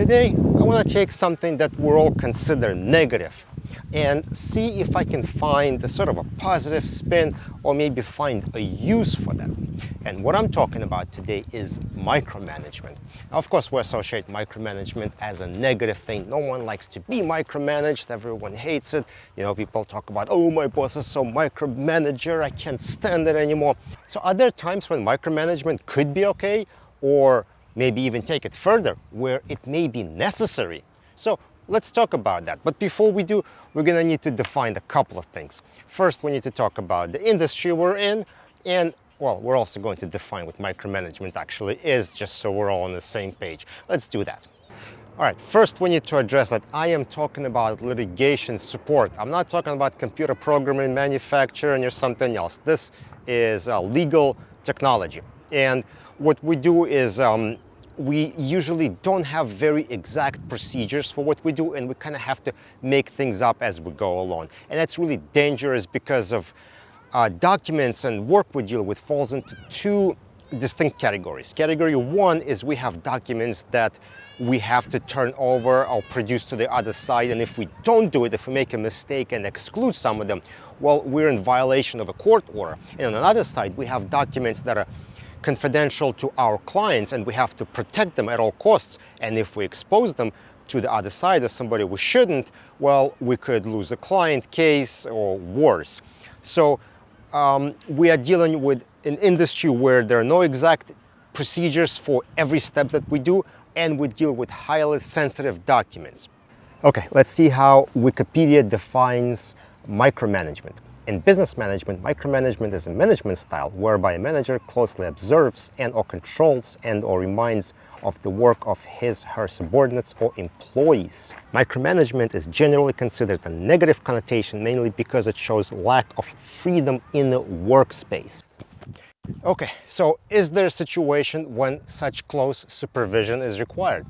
Today, I want to take something that we all consider negative and see if I can find a sort of a positive spin or maybe find a use for that. And what I'm talking about today is micromanagement. Now, of course, we associate micromanagement as a negative thing. No one likes to be micromanaged. Everyone hates it. You know, people talk about, oh, my boss is so micromanager, I can't stand it anymore. So are there times when micromanagement could be okay, or maybe even take it further where it may be necessary? So let's talk about that. But before we do, we're going to need to define a couple of things. First, we need to talk about the industry we're in, and well, we're also going to define what micromanagement actually is, just so we're all on the same page. Let's do that. All right, first we need to address that I am talking about litigation support. I'm not talking about computer programming, manufacturing, or something else. This is legal technology. And what we do is we usually don't have very exact procedures for what we do, and we kind of have to make things up as we go along. And that's really dangerous because of documents and work we deal with falls into two distinct categories. Category one is we have documents that we have to turn over or produce to the other side, and if we don't do it, if we make a mistake and exclude some of them, well, we're in violation of a court order. And on the other side, we have documents that are confidential to our clients, and we have to protect them at all costs. And if we expose them to the other side as somebody we shouldn't, well, we could lose a client case or worse. So we are dealing with an industry where there are no exact procedures for every step that we do, and we deal with highly sensitive documents. Okay, let's see how Wikipedia defines micromanagement. In business management, micromanagement is a management style whereby a manager closely observes and or controls and or reminds of the work of his, her subordinates or employees. Micromanagement is generally considered a negative connotation, mainly because it shows lack of freedom in the workspace. Okay, so is there a situation when such close supervision is required?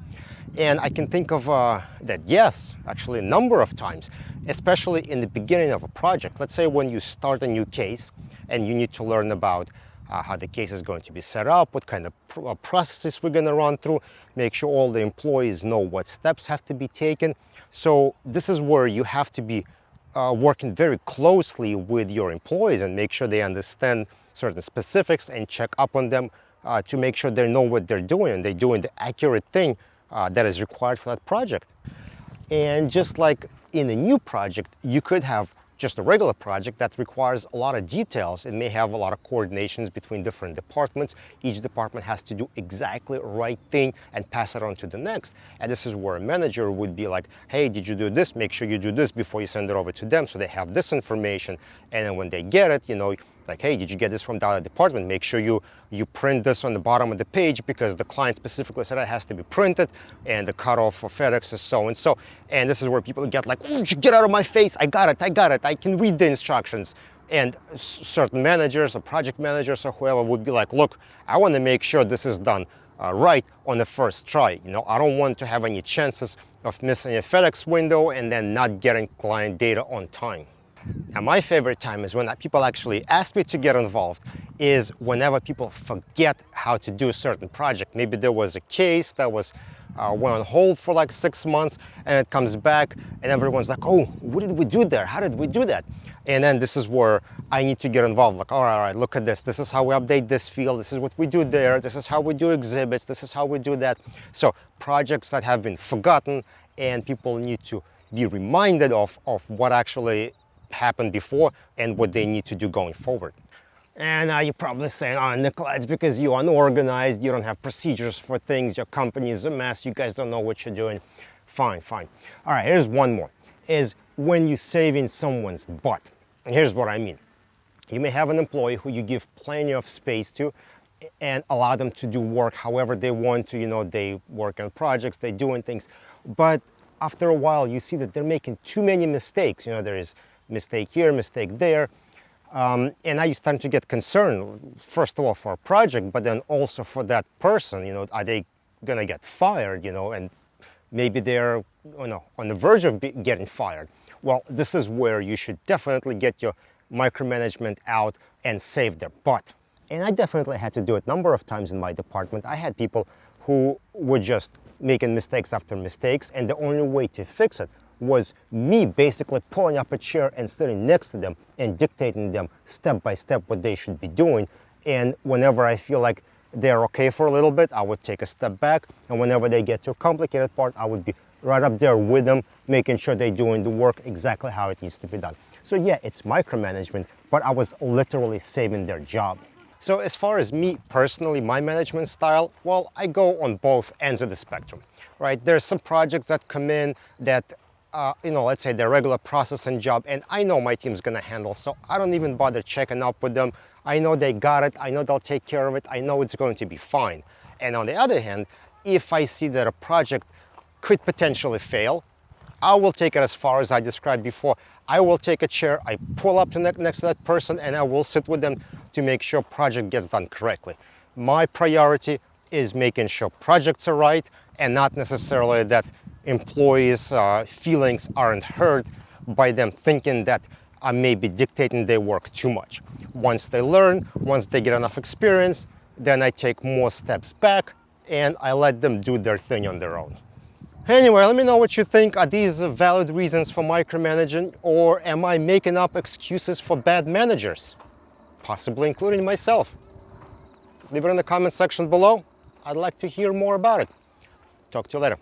And I can think of that, yes, actually a number of times, especially in the beginning of a project. Let's say when you start a new case and you need to learn about how the case is going to be set up, what kind of processes we're going to run through, make sure all the employees know what steps have to be taken. So this is where you have to be working very closely with your employees and make sure they understand certain specifics and check up on them to make sure they know what they're doing and they're doing the accurate thing that is required for that project. And just like in a new project, you could have just a regular project that requires a lot of details. It may have a lot of coordinations between different departments. Each department has to do exactly the right thing and pass it on to the next. And this is where a manager would be like, hey, did you do this? Make sure you do this before you send it over to them so they have this information. And then when they get it, you know, like, hey, did you get this from the other department? Make sure you print this on the bottom of the page because the client specifically said it has to be printed, and the cutoff for FedEx is so and so. And this is where people get like, oh, get out of my face, I got it, I can read the instructions. And certain managers or project managers or whoever would be like, look, I want to make sure this is done right on the first try. You know, I don't want to have any chances of missing a FedEx window and then not getting client data on time. Now, my favorite time is when people actually ask me to get involved is whenever people forget how to do a certain project. Maybe there was a case that was went on hold for like 6 months, and it comes back and everyone's like, oh, what did we do there? How did we do that? And then this is where I need to get involved. Like, all right, look at this. This is how we update this field. This is what we do there. This is how we do exhibits. This is how we do that. So projects that have been forgotten and people need to be reminded of what actually happened before and what they need to do going forward. And you're probably saying, oh, Nikolai, it's because you're unorganized, you don't have procedures for things, your company is a mess, you guys don't know what you're doing. Fine. All right, here's one more, is when you're saving someone's butt. And here's what I mean. You may have an employee who you give plenty of space to and allow them to do work however they want to. You know, they work on projects, they're doing things. But after a while, you see that they're making too many mistakes. You know, there is mistake here, mistake there. And now you're starting to get concerned, first of all, for a project, but then also for that person. You know, are they going to get fired, you know, and maybe they're, you know, on the verge of getting fired. Well, this is where you should definitely get your micromanagement out and save their butt. And I definitely had to do it a number of times in my department. I had people who would just making mistakes after mistakes, and the only way to fix it was me basically pulling up a chair and sitting next to them and dictating them step by step what they should be doing. And whenever I feel like they're okay for a little bit, I would take a step back, and whenever they get to a complicated part, I would be right up there with them, making sure they're doing the work exactly how it needs to be done. So yeah, it's micromanagement, but I was literally saving their job. So as far as me personally, my management style, well, I go on both ends of the spectrum, right? There's some projects that come in that, let's say they're regular process and job, and I know my team's gonna handle, so I don't even bother checking up with them. I know they got it, I know they'll take care of it, I know it's going to be fine. And on the other hand, if I see that a project could potentially fail, I will take it as far as I described before. I will take a chair, I pull up to next to that person, and I will sit with them to make sure project gets done correctly. My priority is making sure projects are right, and not necessarily that employees' feelings aren't hurt by them thinking that I may be dictating their work too much. Once they learn, once they get enough experience, then I take more steps back and I let them do their thing on their own. Anyway, let me know what you think. Are these valid reasons for micromanaging, or am I making up excuses for bad managers? Possibly including myself. Leave it in the comment section below. I'd like to hear more about it. Talk to you later.